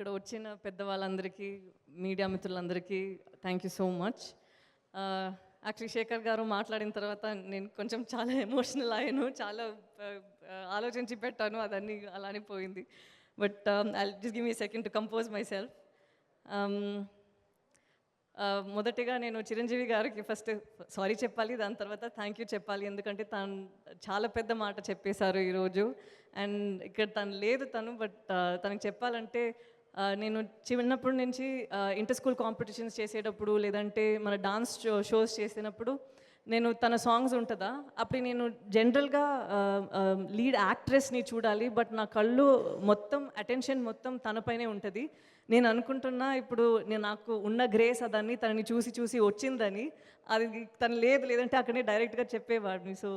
ఇక్కడ వచ్చిన పెద్దవాళ్ళందరికీ మీడియా మిత్రులందరికీ thank you so much. Actually Shekhar గారు మాట్లాడిన తర్వాత నేను కొంచెం చాలా ఎమోషనల్ అయ్యాను, చాలా ఆలోచించి పెట్టాను, అదన్నీ అలానే పోయింది. But I just give me second to compose my self. మొదటిగా నేను చిరంజీవి గారికి ఫస్ట్ సారీ చెప్పాలి, దాని తర్వాత థ్యాంక్ యూ చెప్పాలి. ఎందుకంటే తను చాలా పెద్ద మాట చెప్పేశారు ఈరోజు. అండ్ ఇక్కడ తను లేదు బట్ తనకు చెప్పాలంటే నేను చిన్నప్పటి నుంచి ఇంటర్ స్కూల్ కాంపిటీషన్స్ చేసేటప్పుడు లేదంటే మన డాన్స్ షోస్ చేసినప్పుడు నేను తన సాంగ్స్ ఉంటుందా అప్పుడు నేను జనరల్గా లీడ్ యాక్ట్రెస్ని చూడాలి, బట్ నా కళ్ళు మొత్తం అటెన్షన్ మొత్తం తనపైనే ఉంటుంది. నేను అనుకుంటున్నా ఇప్పుడు నాకు ఉన్న గ్రేస్ అదాన్ని తనని చూసి వచ్చిందని, అది తను లేదంటే అక్కడనే డైరెక్ట్గా చెప్పేవాడిని. So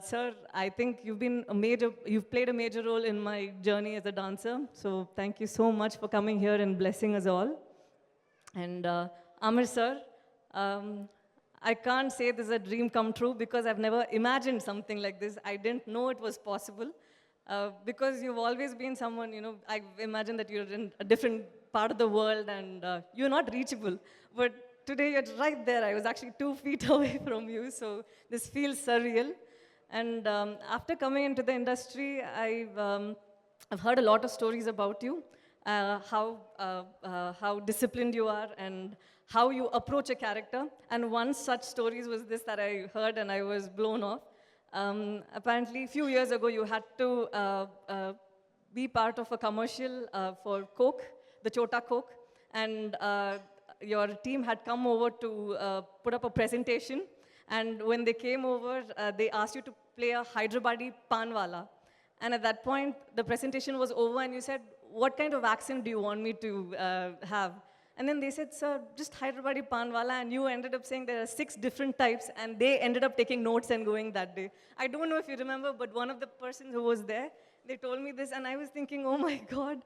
sir, I think you've played a major role in my journey as a dancer. So thank you so much for coming here and blessing us all. And Amir sir, I can't say this is a dream come true because I've never imagined something like this. I didn't know it was possible. Because you've always been someone, I imagine that you're in a different part of the world and you're not reachable. But today you're right there. I was actually 2 feet away from you, so this feels surreal. And after coming into the industry, I've heard a lot of stories about you, how disciplined you are and how you approach a character. And one such stories was this that I heard and I was blown off. Apparently, a few years ago, you had to be part of a commercial for Coke, the Chota Coke, and your team had come over to put up a presentation. And when they came over, they asked you to play a Hyderabadi panwala. And at that point, the presentation was over, and you said, "What kind of accent do you want me to have?" And then they said, "Sir, just Hyderabadi panwala." And you ended up saying there are 6 different types, and they ended up taking notes and going that day. I don't know if you remember, but one of the persons who was there, they told me this, and I was thinking, oh my God,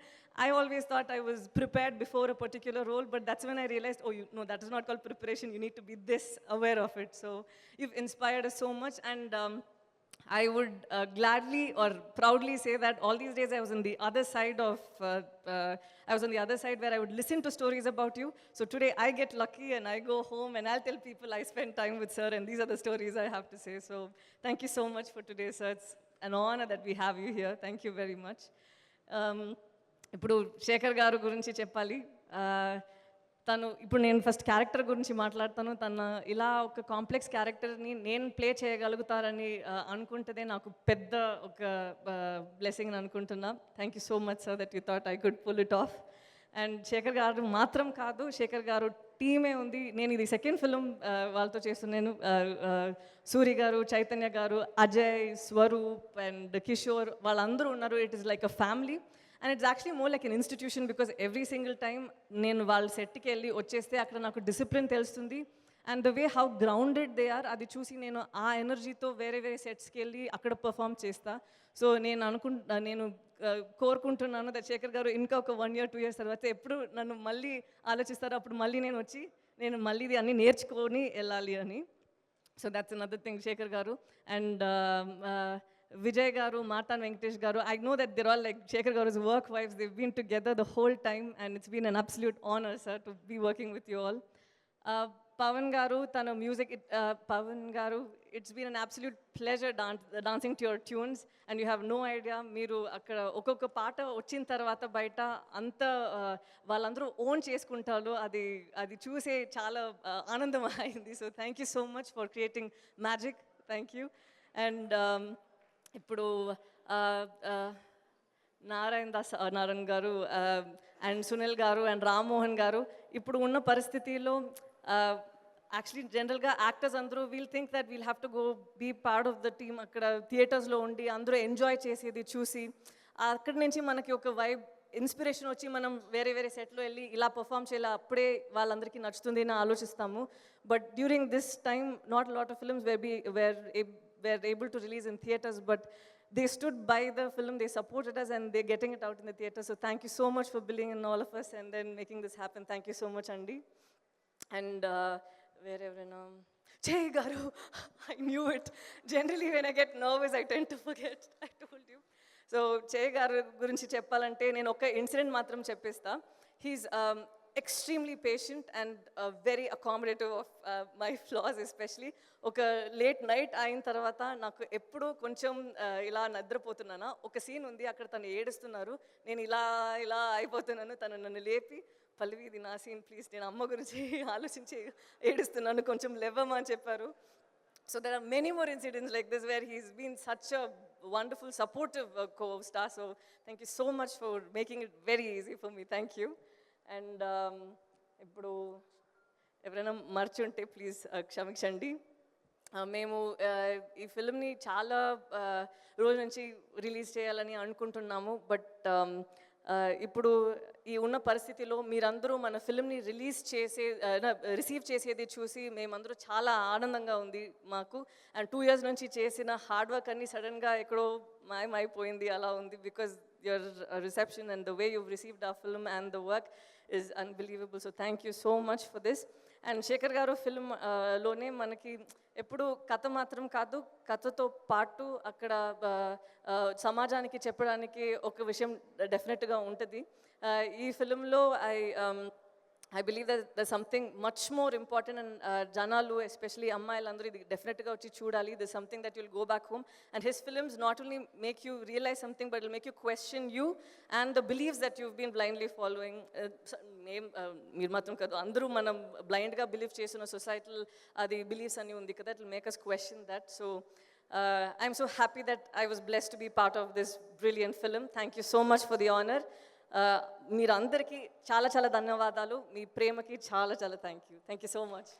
I always thought I was prepared before a particular role, but that's when I realized, no, that is not called preparation. You need to be this aware of it. So you've inspired us so much, and I would gladly or proudly say that all these days I was on the other side where I would listen to stories about you. So today I get lucky and I go home and I'll tell people I spent time with sir, and these are the stories I have to say. So thank you so much for today, sir. It's an honor that we have you here. Thank you very much. ఇప్పుడు శేఖర్ గారు గురించి చెప్పాలి. తను ఇప్పుడు నేను first character గురించి మాట్లాడతాను. తను ఇలా ఒక కాంప్లెక్స్ క్యారెక్టర్ని నేను ప్లే చేయగలుగుతారని అనుకుంటేనే నాకు పెద్ద ఒక బ్లెస్సింగ్ అని అనుకుంటున్నా. Thank you so much sir that you thought I could pull it off. And Shekhar గారు మాత్రం కాదు, శేఖర్ గారు టీమే ఉంది. నేను ఇది సెకండ్ ఫిలిం వాళ్ళతో చేస్తున్నాను. సూరి గారు, చైతన్య గారు, అజయ్, స్వరూప్ అండ్ కిషోర్ వాళ్ళందరూ ఉన్నారు. It is like a family. And it's actually more like an institution because every single time నేను వాళ్ళ సెట్కి వెళ్ళి వచ్చేస్తే అక్కడ నాకు డిసిప్లిన్ తెలుస్తుంది. And the way how grounded they are అది చూసి నేను ఆ ఎనర్జీతో వేరే సెట్స్కి వెళ్ళి అక్కడ పర్ఫామ్ చేస్తా. సో నేను కోరుకుంటున్నాను దట్ శేఖర్ గారు ఇంకా ఒక 1 year 2 years తర్వాత ఎప్పుడు నన్ను మళ్ళీ ఆలోచిస్తారో అప్పుడు మళ్ళీ నేను వచ్చి మళ్ళీ ఇది అన్నీ నేర్చుకొని వెళ్ళాలి అని. So that's another thing Shekhar garu. And Vijay garu, Martha and Venkatesh garu, I know that they're all like Shekhar garu's work wives. They've been together the whole time and it's been an absolute honor, sir, to be working with you all. Pavan garu, tana music, Pavan garu, it's been an absolute pleasure dancing to your tunes, and you have no idea, meeru akkada okokka paata vachin tarvata baita anta vallandaru own cheskuntaru, adi choose chaala aanandam ayindi. So thank you so much for creating magic. Thank you. And ఇప్పుడు నారాయణ్ గారు and Sunil గారు and Rammohan గారు ఇప్పుడు ఉన్న పరిస్థితిలో actually జనరల్గా actors అందరూ we'll think that we'll have to go be part of the team, అక్కడ థియేటర్స్లో ఉండి అందరూ ఎంజాయ్ చేసేది చూసి అక్కడి నుంచి మనకి ఒక వైబ్ ఇన్స్పిరేషన్ వచ్చి మనం వేరే సెట్లో వెళ్ళి ఇలా పర్ఫామ్ చేయాలి, అప్పుడే వాళ్ళందరికీ నచ్చుతుంది అని ఆలోచిస్తాము. But during this time not lot of films were able to release in theaters, but they stood by the film, they supported us, and they're getting it out in the theater. So thank you so much for believing in all of us and then making this happen. Thank you so much, Andy. And wherever now, Jay Garu, I knew it. Generally when I get nervous I tend to forget. I told you. So చేయ గారి గురించి చెప్పాలంటే నేను ఒక incident మాత్రం చెప్పేస్తా. He's extremely patient and very accommodative of my floss especially. ఒక late night అయిన తర్వాత నాకు ఎప్పుడూ కొంచెం ఇలా నిద్రపోతున్నానా, ఒక సీన్ ఉంది అక్కడ తను ఏడుస్తున్నారు, నేను ఇలా ఇలా అయిపోతున్నాను, తను నన్ను లేపి పల్లవి ఇది నా సీన్ ప్లీజ్, నేను అమ్మ గురించి ఆలోచించి ఏడుస్తున్నాను, కొంచెం లేవమా అని చెప్పారు. So there are many more incidents like this where he's been such a wonderful, supportive co-star. So thank you so much for making it very easy for me. Thank you. And ఇప్పుడు ఎవరైనా మర్చుంటే please క్షమించండి. మేము ఈ ఫిల్మ్ని చాలా రోజు నుంచి release చేయాలని అనుకుంటున్నాము. బట్ ఇప్పుడు ఈ ఉన్న పరిస్థితిలో మీరందరూ మన ఫిల్మ్ని రిసీవ్ చేసేది చూసి మేమందరూ చాలా ఆనందంగా ఉంది మాకు. అండ్ 2 years నుంచి చేసిన హార్డ్ వర్క్ అన్నీ సడన్గా ఎక్కడో మాయమైపోయింది అలా ఉంది. Because your reception and the way you received ఆ film and the work is unbelievable. So thank you so much for this. And Shekhar garu ఫిల్మ్లోనే మనకి ఎప్పుడు కథ మాత్రం కాదు, కథతో పాటు అక్కడ సమాజానికి చెప్పడానికి ఒక విషయం డెఫినెట్గా ఉంటుంది. ఈ ఫిల్మ్లో I believe that there's something much more important, and janalu, especially ammayilandaru idi definitely ga vachi choodali. There's something that you'll go back home, and his films not only make you realize something, but it'll make you question you and the beliefs that you've been blindly following. Meer matram kadu andaru manam blind ga believe chesina societal adi beliefs ani undi kada, it'll make us question that. So I'm so happy that I was blessed to be part of this brilliant film. Thank you so much for the honor. మీరందరికీ చాలా చాలా ధన్యవాదాలు. మీ ప్రేమకి చాలా చాలా thank you so much.